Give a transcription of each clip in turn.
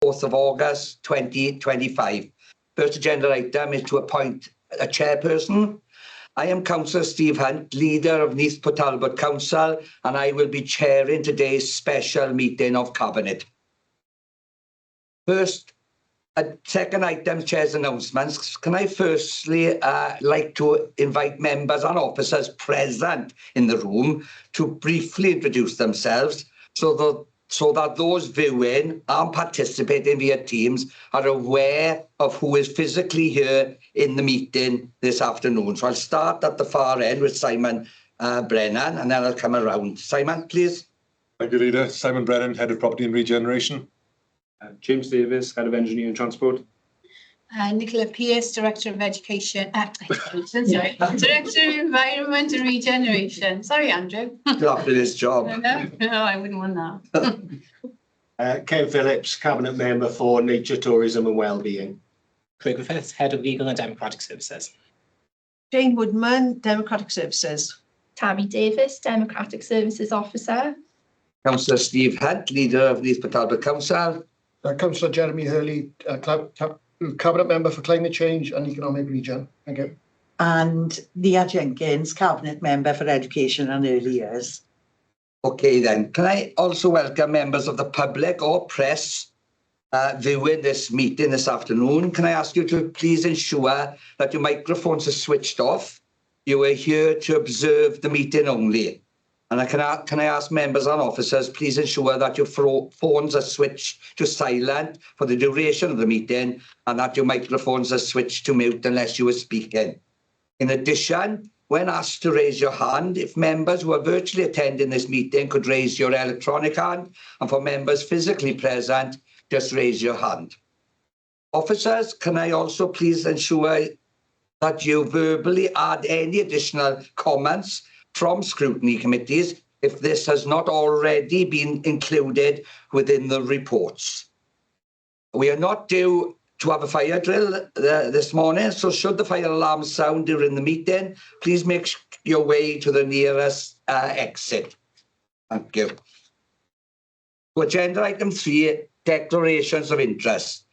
4th of August 2025. First agenda item is to appoint a chairperson. I am Councillor Steve Hunt, leader of Neath Talbot Council, and I will be chairing today's special meeting of Cabinet. First, second item, Chair's announcements. Can I firstly like to invite members and officers present in the room to briefly introduce themselves so that those viewing and participating via Teams are aware of who is physically here in the meeting this afternoon. So I'll start at the far end with Simon Brennan, and then I'll come around. Simon, please. Thank you, Leader. Simon Brennan, Head of Property and Regeneration. James Davis, Head of Engineering and Transport. Nicola Pierce, Director of Education, sorry, Director of Environment and Regeneration. Sorry, Andrew. After this job. No, I wouldn't want that. Ken Phillips, Cabinet Member for Nature, Tourism and Wellbeing. Craig Griffiths, Head of Legal and Democratic Services. Jane Woodman, Democratic Services. Tammy Davis, Democratic Services Officer. Councillor Steve Hunt, leader of Neath Talbot Council. Councillor Jeremy Hurley, Cabinet Member for Climate Change and Economic Region. Thank you. And Leah Jenkins, Cabinet Member for Education and Early Years. Okay then, can I also welcome members of the public or press viewing this meeting this afternoon? Can I ask you to please ensure that your microphones are switched off? You are here to observe the meeting only. And can I ask members and officers, please ensure that your phones are switched to silent for the duration of the meeting and that your microphones are switched to mute unless you are speaking. In addition, when asked to raise your hand, if members who are virtually attending this meeting could raise your electronic hand, and for members physically present, just raise your hand. Officers, can I also please ensure that you verbally add any additional comments from scrutiny committees if this has not already been included within the reports. We are not due to have a fire drill this morning, so should the fire alarm sound during the meeting, please make your way to the nearest exit. Thank you. So agenda item 3, declarations of interest.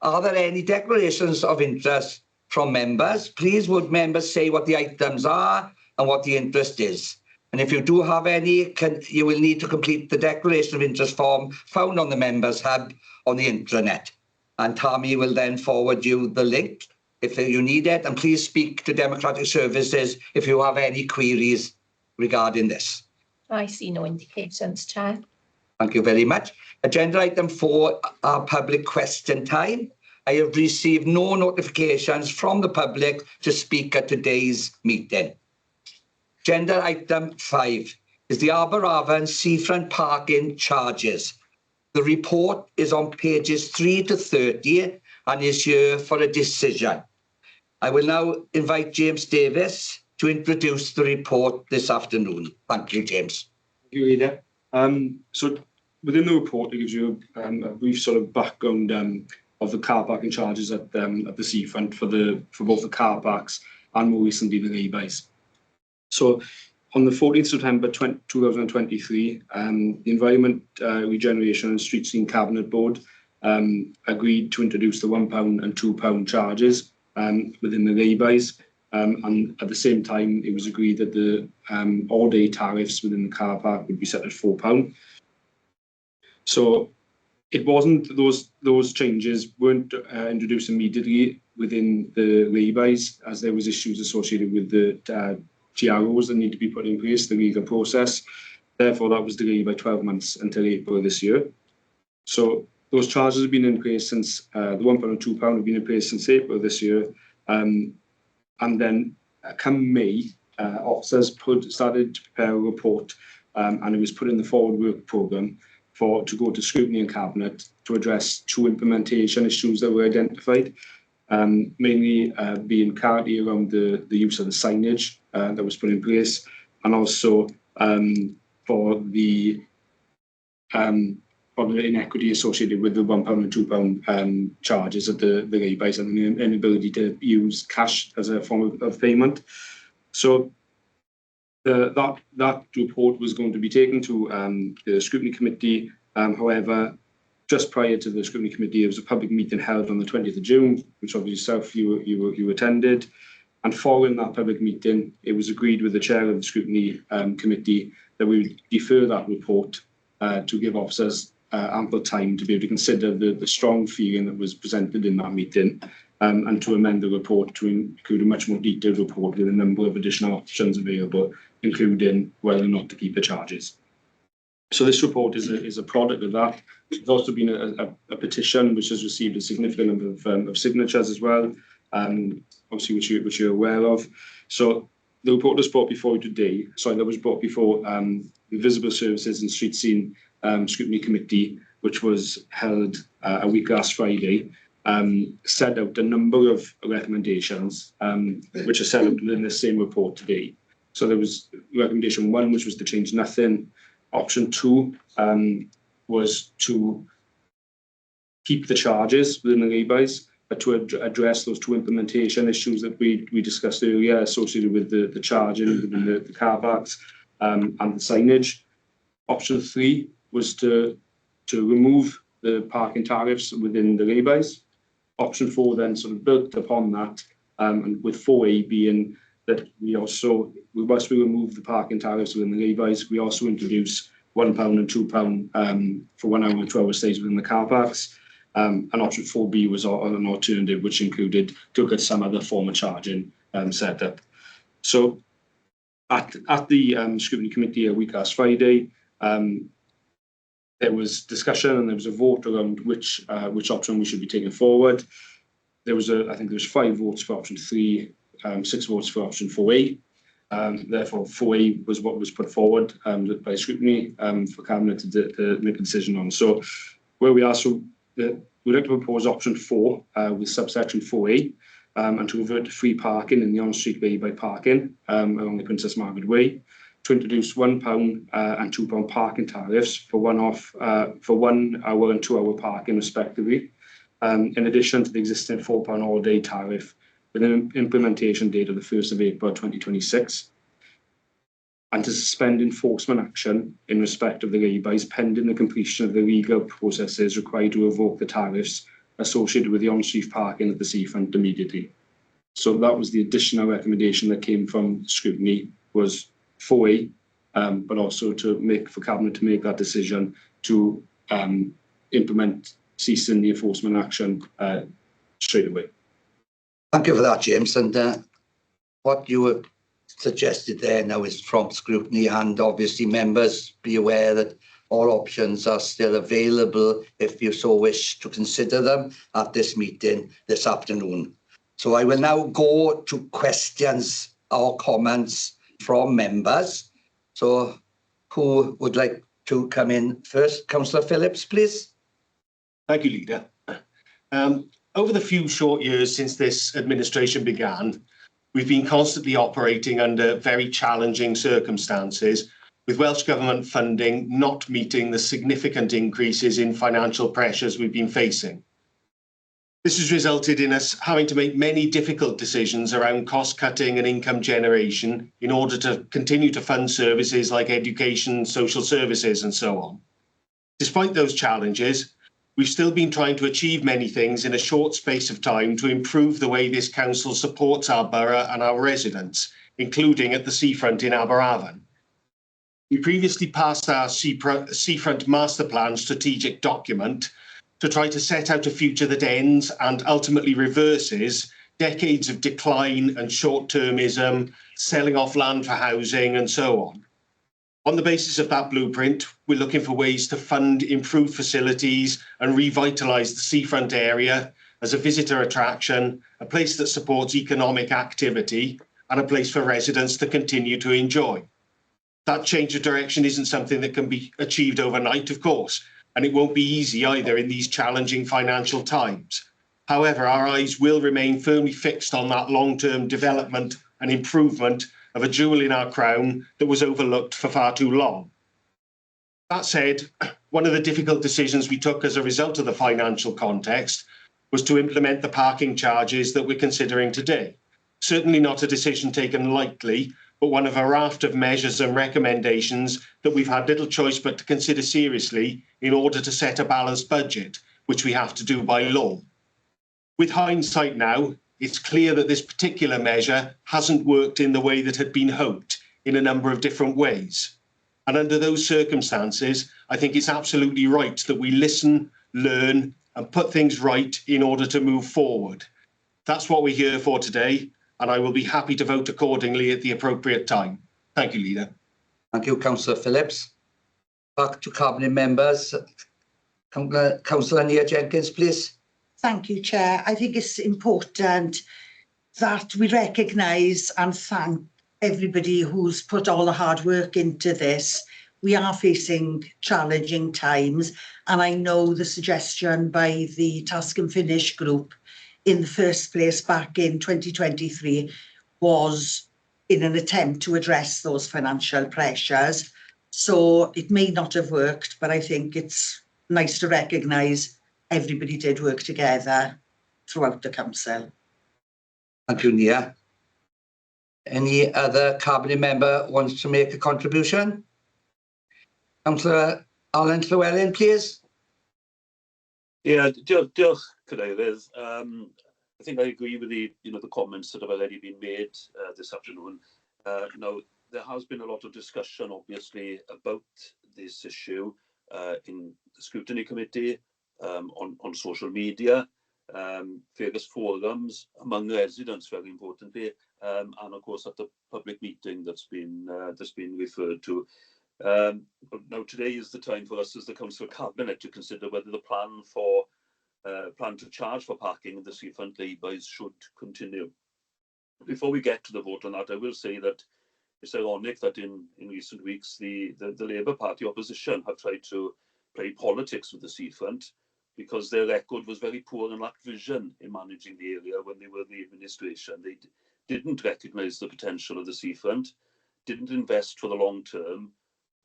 Are there any declarations of interest from members? Please would members say what the items are and what the interest is. And if you do have any, you will need to complete the declaration of interest form found on the members hub on the intranet. And Tammy will then forward you the link if you need it. And please speak to Democratic Services if you have any queries regarding this. I see no indications, Chair. Thank you very much. Agenda item 4, our public question time. I have received no notifications from the public to speak at today's meeting. Agenda item 5 is the Aberavon Seafront parking charges. The report is on pages 3 to 30 and is here for a decision. I will now invite James Davis to introduce the report this afternoon. Thank you, James. Thank you, Leader. So within the report, it gives you a brief sort of background of the car parking charges at the Seafront for both the car parks and more recently the laybys. So on the 14th September 2023, the Environment, Regeneration and Street Scene Cabinet Board agreed to introduce the £1 and £2 charges within the laybys. And at the same time, it was agreed that the all-day tariffs within the car park would be set at £4. So it wasn't, those changes weren't introduced immediately within the laybys, as there was issues associated with the GROs that need to be put in place, the legal process. Therefore, that was delayed by 12 months until April this year. So those charges have been in place since, the £1 and £2 have been in place since April this year. And then come May, officers started to prepare a report and it was put in the forward work programme to go to scrutiny and cabinet to address 2 implementation issues that were identified. Mainly being clarity around the use of the signage that was put in place, and also for the inequity associated with the £1 and £2 charges at the laybys and the inability to use cash as a form of payment. So that report was going to be taken to the scrutiny committee. However, just prior to the scrutiny committee, there was a public meeting held on the 20th of June, which obviously yourself, you attended. And following that public meeting, it was agreed with the chair of the scrutiny committee that we would defer that report to give officers ample time to be able to consider the strong feeling that was presented in that meeting, and to amend the report to include a much more detailed report with a number of additional options available, including whether or not to keep the charges. So this report is a product of that. There's also been a petition which has received a significant number of signatures as well, obviously which you're aware of. So the report was brought before you today. Sorry, that was brought before the Visible Services and Street Scene Scrutiny Committee, which was held a week last Friday. Set out a number of recommendations which are set out in the same report today. So there was recommendation 1, which was to change nothing. Option 2 was to keep the charges within the laybys, but to address those 2 implementation issues that we discussed earlier associated with the charging within the car parks and the signage. Option 3 was to remove the parking tariffs within the laybys. Option 4 then sort of built upon that, and with 4A being that whilst we remove the parking tariffs within the laybys, we also introduce £1 and £2 for 1 hour and 2 hour stays within the car parks. And option 4B was an alternative which included to look at some other form of charging setup. So at the scrutiny committee a week last Friday, there was discussion and there was a vote around which option we should be taking forward. I think there was 5 votes for option 3, 6 votes for option 4A. Therefore, 4A was what was put forward by scrutiny for Cabinet to make a decision on. So where we are, we'd like to propose option 4 with subsection 4A and to revert to free parking in the on-street lay-by parking along the Princess Margaret Way, to introduce £1 and £2 parking tariffs for 1 hour and 2 hour parking respectively, in addition to the existing £4 all-day tariff with an implementation date of the 1st of April 2026, and to suspend enforcement action in respect of the laybys pending the completion of the legal processes required to revoke the tariffs associated with the on-street parking at the Seafront immediately. So that was the additional recommendation that came from scrutiny, was 4A, but also for Cabinet to make that decision to implement ceasing the enforcement action straight away. Thank you for that, James. And what you were suggested there now is from scrutiny, and obviously members be aware that all options are still available if you so wish to consider them at this meeting this afternoon. So I will now go to questions or comments from members. So who would like to come in first? Councillor Phillips, please. Thank you, Leader. Over the few short years since this administration began, we've been constantly operating under very challenging circumstances, with Welsh Government funding not meeting the significant increases in financial pressures we've been facing. This has resulted in us having to make many difficult decisions around cost cutting and income generation in order to continue to fund services like education, social services and so on. Despite those challenges, we've still been trying to achieve many things in a short space of time to improve the way this council supports our borough and our residents, including at the Seafront in Aberavon. We previously passed our Seafront Master Plan strategic document to try to set out a future that ends and ultimately reverses decades of decline and short-termism, selling off land for housing and so on. On the basis of that blueprint, we're looking for ways to fund improved facilities and revitalise the seafront area as a visitor attraction, a place that supports economic activity and a place for residents to continue to enjoy. That change of direction isn't something that can be achieved overnight, of course, and it won't be easy either in these challenging financial times. However, our eyes will remain firmly fixed on that long-term development and improvement of a jewel in our crown that was overlooked for far too long. That said, one of the difficult decisions we took as a result of the financial context was to implement the parking charges that we're considering today. Certainly not a decision taken lightly, but one of a raft of measures and recommendations that we've had little choice but to consider seriously in order to set a balanced budget, which we have to do by law. With hindsight now, it's clear that this particular measure hasn't worked in the way that had been hoped in a number of different ways. And under those circumstances, I think it's absolutely right that we listen, learn, and put things right in order to move forward. That's what we're here for today, and I will be happy to vote accordingly at the appropriate time. Thank you, Leader. Thank you, Councillor Phillips. Back to Cabinet members. Councillor Neath Jenkins, please. Thank you, Chair. I think it's important that we recognise and thank everybody who's put all the hard work into this. We are facing challenging times, and I know the suggestion by the Task and Finish group in the first place back in 2023 was in an attempt to address those financial pressures. So it may not have worked, but I think it's nice to recognise everybody did work together throughout the council. Thank you, Neath. Any other Cabinet member wants to make a contribution? Councillor Alan Llewellyn, please. Yeah, diolch, Cadeirydd. I think I agree with the comments that have already been made this afternoon. There has been a lot of discussion, obviously, about this issue in the Scrutiny Committee, on social media, various forums among residents, very importantly, and of course at the public meeting that's been referred to. Now today is the time for us as the Council Cabinet to consider whether the plan to charge for parking in the Seafront laybys should continue. Before we get to the vote on that, I will say that it's ironic that in recent weeks the Labour Party opposition have tried to play politics with the Seafront, because their record was very poor and lacked vision in managing the area when they were in the administration. They didn't recognise the potential of the Seafront, didn't invest for the long term,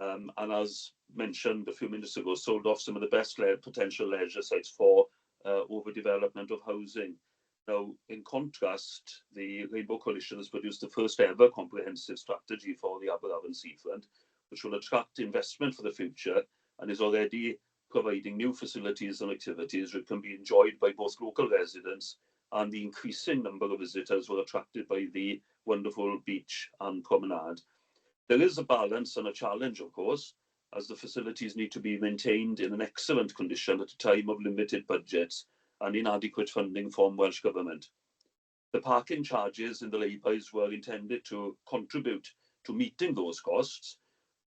and as mentioned a few minutes ago, sold off some of the best potential leisure sites for overdevelopment of housing. Now, in contrast, the Rainbow Coalition has produced the first ever comprehensive strategy for the Aberavon Seafront, which will attract investment for the future and is already providing new facilities and activities that can be enjoyed by both local residents and the increasing number of visitors who are attracted by the wonderful beach and promenade. There is a balance and a challenge, of course, as the facilities need to be maintained in an excellent condition at a time of limited budgets and inadequate funding from Welsh Government. The parking charges in the laybys were intended to contribute to meeting those costs,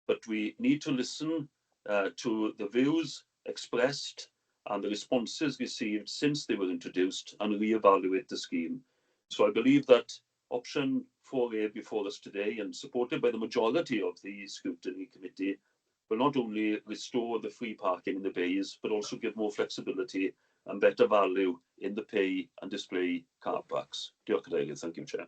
but we need to listen to the views expressed and the responses received since they were introduced and re-evaluate the scheme. So I believe that option 4A before us today, and supported by the majority of the Scrutiny Committee, will not only restore the free parking in the bays, but also give more flexibility and better value in the pay and display car parks. Diolch, Cadeirydd. Thank you, Chair.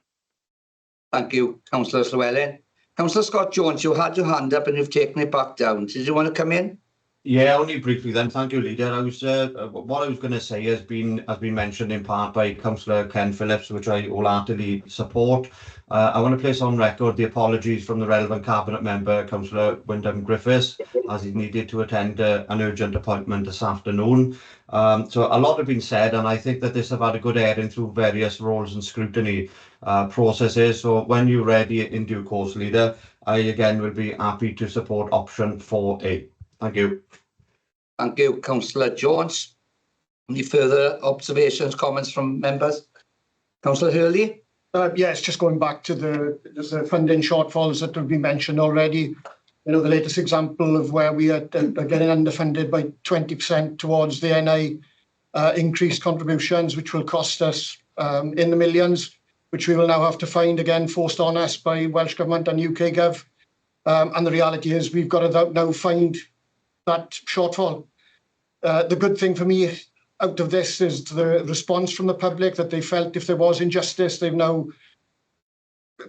Thank you, Councillor Llewellyn. Councillor Scott Jones, you had your hand up and you've taken it back down. Did you want to come in? Yeah, only briefly then. Thank you, Leader. What I was going to say has been mentioned in part by Councillor Ken Phillips, which I wholeheartedly support. I want to place on record the apologies from the relevant Cabinet member, Councillor Wyndham Griffiths, as he needed to attend an urgent appointment this afternoon. So a lot have been said, and I think that this have had a good airing through various roles and scrutiny processes. So when you're ready in due course, Leader, I again will be happy to support option 4A. Thank you. Thank you, Councillor Jones. Any further observations, comments from members? Councillor Hurley? Yes, just going back to the funding shortfalls that have been mentioned already. The latest example of where we are getting underfunded by 20% towards the NI increased contributions, which will cost us in the millions, which we will now have to find again, forced on us by Welsh Government and UK Gov. And the reality is we've got to now find that shortfall. The good thing for me out of this is the response from the public, that they felt if there was injustice, they've now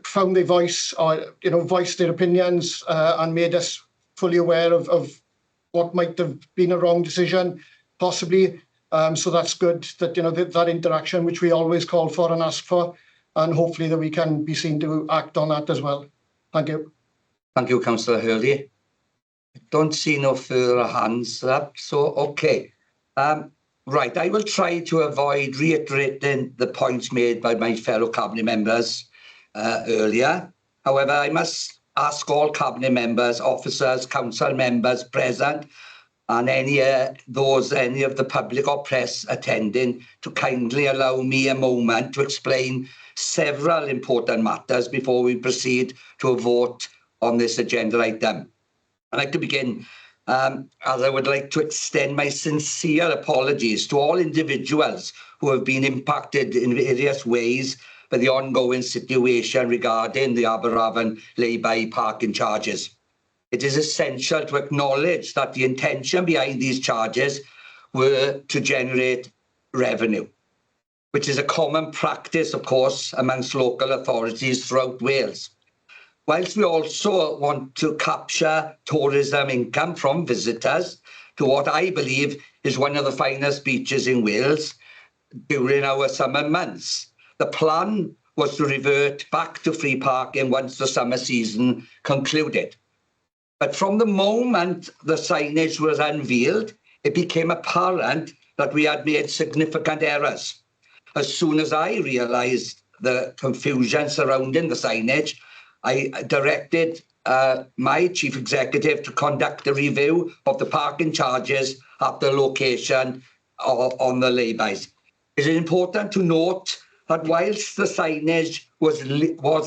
found their voice, or voiced their opinions and made us fully aware of what might have been a wrong decision, possibly. So that's good that that interaction, which we always call for and ask for, and hopefully that we can be seen to act on that as well. Thank you. Thank you, Councillor Hurley. I don't see no further hands up, so okay. Right, I will try to avoid reiterating the points made by my fellow Cabinet members earlier. However, I must ask all Cabinet members, officers, council members present, and any of the public or press attending to kindly allow me a moment to explain several important matters before we proceed to a vote on this agenda item. I'd like to begin, as I would like to extend my sincere apologies to all individuals who have been impacted in various ways by the ongoing situation regarding the Aberavon lay-by parking charges. It is essential to acknowledge that the intention behind these charges were to generate revenue, which is a common practice, of course, amongst local authorities throughout Wales. Whilst we also want to capture tourism income from visitors to what I believe is one of the finest beaches in Wales during our summer months, the plan was to revert back to free parking once the summer season concluded. But from the moment the signage was unveiled, it became apparent that we had made significant errors. As soon as I realised the confusion surrounding the signage, I directed my chief executive to conduct a review of the parking charges at the location on the laybys. It is important to note that whilst the signage was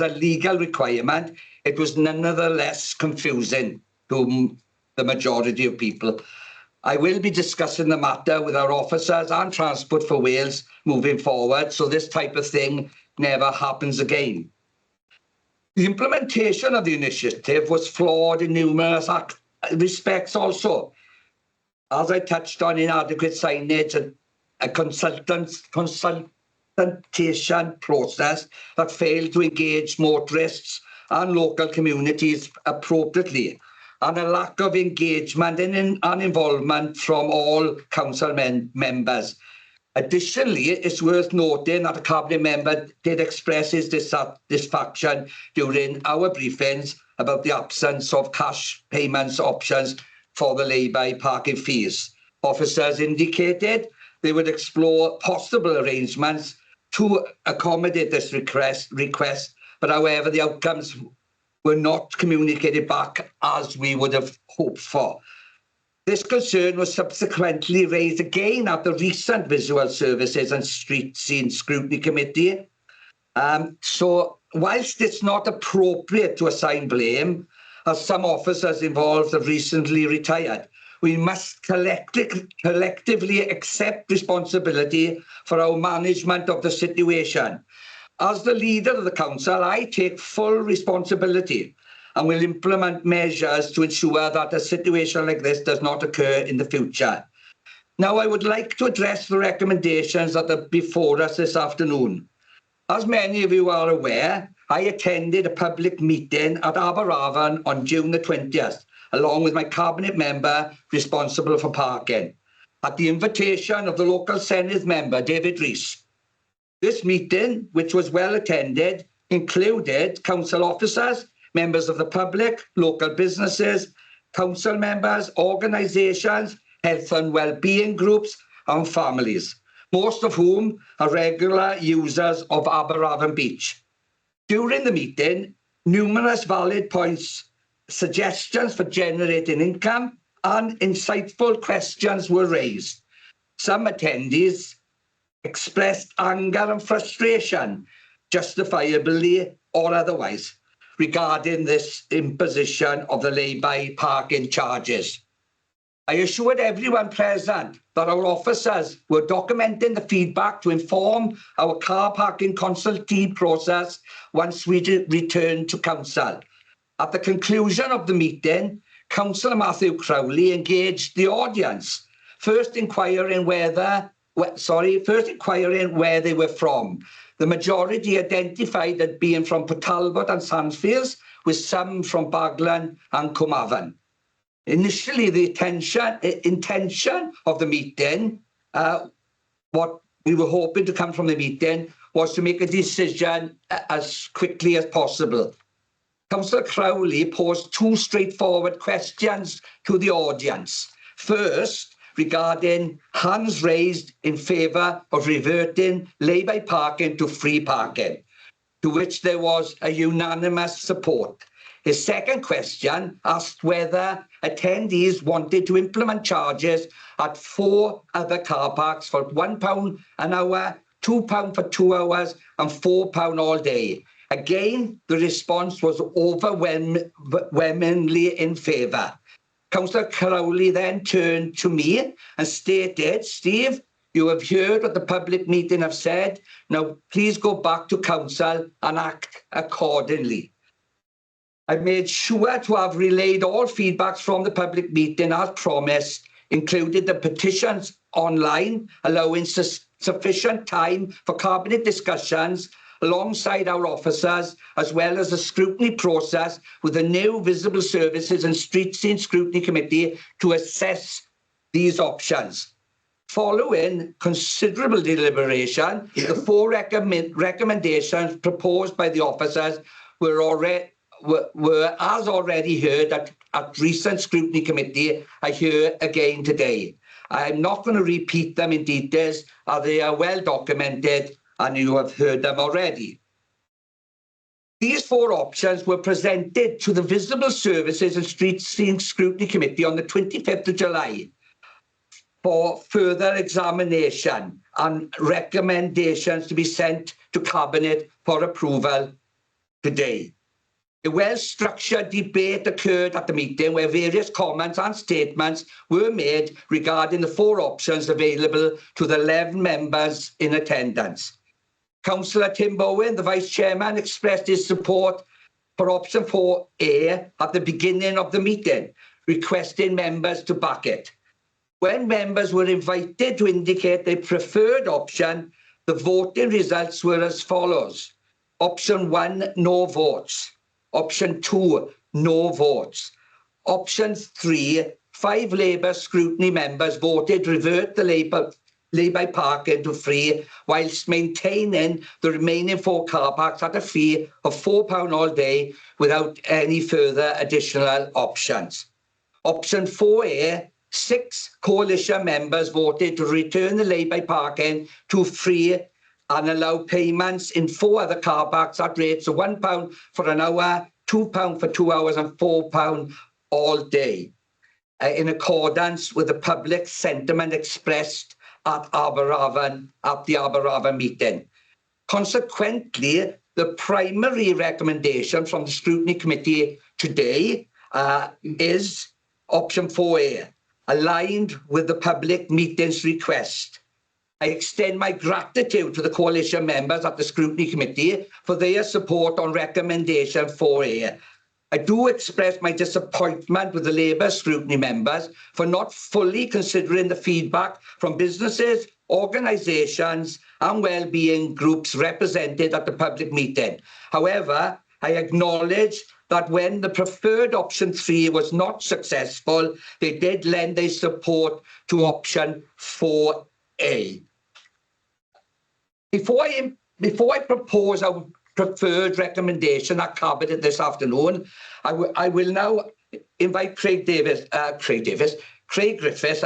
a legal requirement, it was nonetheless confusing to the majority of people. I will be discussing the matter with our officers and Transport for Wales moving forward, so this type of thing never happens again. The implementation of the initiative was flawed in numerous respects also. As I touched on, inadequate signage and a consultation process that failed to engage motorists and local communities appropriately, and a lack of engagement and involvement from all council members. Additionally, it's worth noting that a Cabinet member did express his dissatisfaction during our briefings about the absence of cash payments options for the lay-by parking fees. Officers indicated they would explore possible arrangements to accommodate this request, but however, the outcomes were not communicated back as we would have hoped for. This concern was subsequently raised again at the recent Visual Services and Street Scene Scrutiny Committee. So whilst it's not appropriate to assign blame, as some officers involved have recently retired, we must collectively accept responsibility for our management of the situation. As the leader of the council, I take full responsibility and will implement measures to ensure that a situation like this does not occur in the future. Now, I would like to address the recommendations that are before us this afternoon. As many of you are aware, I attended a public meeting at Aberavon on June the 20th, along with my Cabinet member responsible for parking, at the invitation of the local Senedd member, David Rees. This meeting, which was well attended, included council officers, members of the public, local businesses, council members, organisations, health and well-being groups and families, most of whom are regular users of Aberavon Beach. During the meeting, numerous valid points, suggestions for generating income and insightful questions were raised. Some attendees expressed anger and frustration, justifiably or otherwise, regarding this imposition of the lay-by parking charges. I assured everyone present that our officers were documenting the feedback to inform our car parking consultee process once we returned to council. At the conclusion of the meeting, Councillor Matthew Crowley engaged the audience, first inquiring where they were from. The majority identified as being from Talbot and Sandfields, with some from Baglan and Carmarthen. Initially, the intention of the meeting, what we were hoping to come from the meeting, was to make a decision as quickly as possible. Councillor Crowley posed two straightforward questions to the audience. First, regarding hands raised in favour of reverting lay-by parking to free parking, to which there was a unanimous support. His second question asked whether attendees wanted to implement charges at 4 other car parks for £1 an hour, £2 for 2 hours and £4 all day. Again, the response was overwhelmingly in favour. Councillor Crowley then turned to me and stated, Steve, you have heard what the public meeting have said. Now, please go back to council and act accordingly. I made sure to have relayed all feedbacks from the public meeting as promised, including the petitions online, allowing sufficient time for cabinet discussions alongside our officers, as well as a scrutiny process with the new Visible Services and Street Scene Scrutiny Committee to assess these options. Following considerable deliberation, the 4 recommendations proposed by the officers were as already heard at recent scrutiny committee. I hear again today. I'm not going to repeat them in details, as they are well documented and you have heard them already. These 4 options were presented to the Visible Services and Street Scene Scrutiny Committee on the 25th of July for further examination and recommendations to be sent to Cabinet for approval today. A well-structured debate occurred at the meeting where various comments and statements were made regarding the 4 options available to the 11 members in attendance. Councillor Tim Bowen, the Vice Chairman, expressed his support for option 4A at the beginning of the meeting, requesting members to back it. When members were invited to indicate their preferred option, the voting results were as follows. Option 1, no votes. Option 2, no votes. Option 3, 5 Labour scrutiny members voted to revert the lay-by parking to free, whilst maintaining the remaining 4 car parks at a fee of £4 all day without any further additional options. Option 4A, 6 coalition members voted to return the lay-by parking to free and allow payments in 4 other car parks at rates of £1 for an hour, £2 for 2 hours and £4 all day, in accordance with the public sentiment expressed at the Aberavon meeting. Consequently, the primary recommendation from the Scrutiny Committee today is option 4A, aligned with the public meeting's request. I extend my gratitude to the coalition members at the Scrutiny Committee for their support on recommendation 4A. I do express my disappointment with the Labour scrutiny members for not fully considering the feedback from businesses, organisations and wellbeing groups represented at the public meeting. However, I acknowledge that when the preferred option 3 was not successful, they did lend their support to option 4A. Before I propose our preferred recommendation at Cabinet this afternoon, I will now invite Craig Griffiths. I'm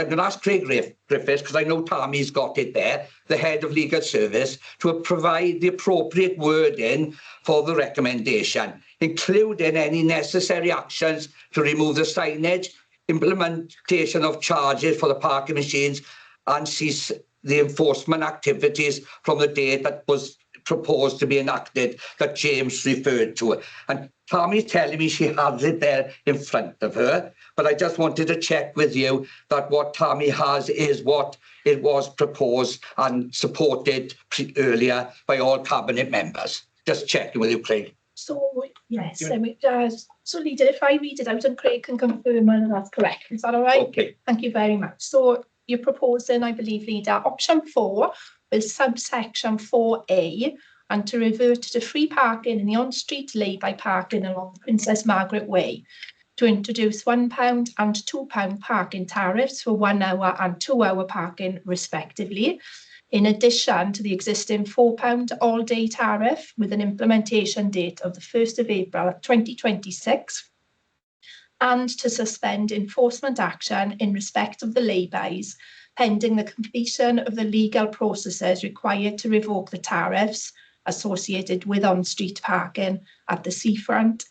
going to ask Craig Griffiths, because I know Tammy's got it there, the Head of Legal Service, to provide the appropriate wording for the recommendation, including any necessary actions to remove the signage, implementation of charges for the parking machines, and cease the enforcement activities from the date that was proposed to be enacted that James referred to. And Tammy's telling me she has it there in front of her, but I just wanted to check with you that what Tammy has is what it was proposed and supported earlier by all Cabinet members. Just checking with you, Craig. So, yes, so Leader, if I read it out and Craig can confirm whether that's correct, is that all right? Okay. Thank you very much. So you're proposing, I believe, Leader, option 4 with subsection 4A, and to revert to free parking in the on-street lay-by parking along Princess Margaret Way, to introduce £1 and £2 parking tariffs for 1 hour and 2 hour parking respectively, in addition to the existing £4 all-day tariff with an implementation date of the 1st of April 2026, and to suspend enforcement action in respect of the lay-bys pending the completion of the legal processes required to revoke the tariffs associated with on-street parking at the seafront.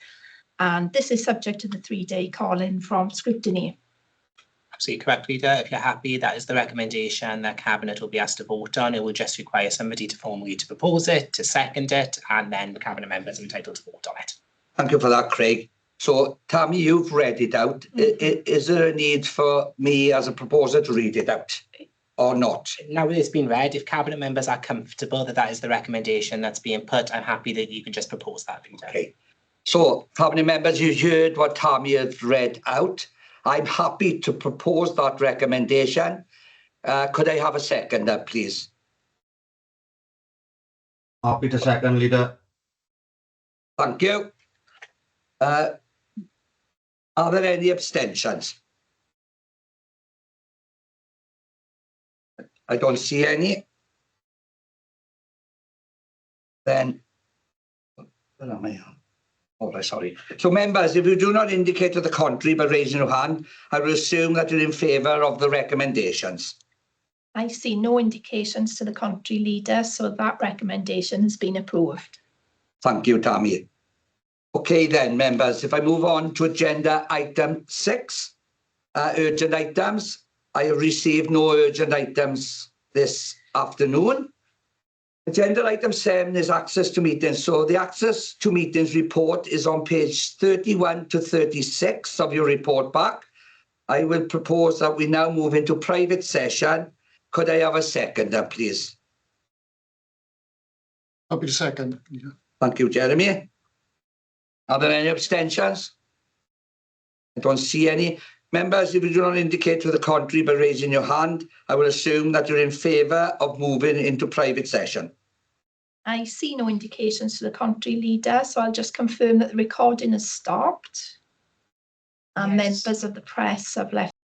And this is subject to the 3-day call-in from scrutiny. Absolutely correct, Leader. If you're happy, that is the recommendation that Cabinet will be asked to vote on. It will just require somebody to formally to propose it, to second it, and then the Cabinet members are entitled to vote on it. Thank you for that, Craig. So, Tammy, you've read it out. Is there a need for me as a proposer to read it out or not? Now that it's been read, if Cabinet members are comfortable that that is the recommendation that's being put, I'm happy that you can just propose that, Peter. Okay. So, Cabinet members, you heard what Tammy has read out. I'm happy to propose that recommendation. Could I have a seconder, please? Happy to second, Leader. Thank you. Are there any abstentions? I don't see any. Then, where am I? Oh, sorry. So, members, if you do not indicate to the contrary by raising your hand, I will assume that you're in favour of the recommendations. I see no indications to the contrary, Leader, so that recommendation has been approved. Thank you, Tammy. Okay then, members, if I move on to agenda item 6, urgent items. I have received no urgent items this afternoon. Agenda item 7 is access to meetings. So the access to meetings report is on page 31 to 36 of your report back. I will propose that we now move into private session. Could I have a seconder, please? Happy to second. Yeah. Thank you, Jeremy. Are there any abstentions? I don't see any. Members, if you do not indicate to the contrary by raising your hand, I will assume that you're in favour of moving into private session. I see no indications to the contrary, Leader, so I'll just confirm that the recording has stopped. And Yes. members of the press have left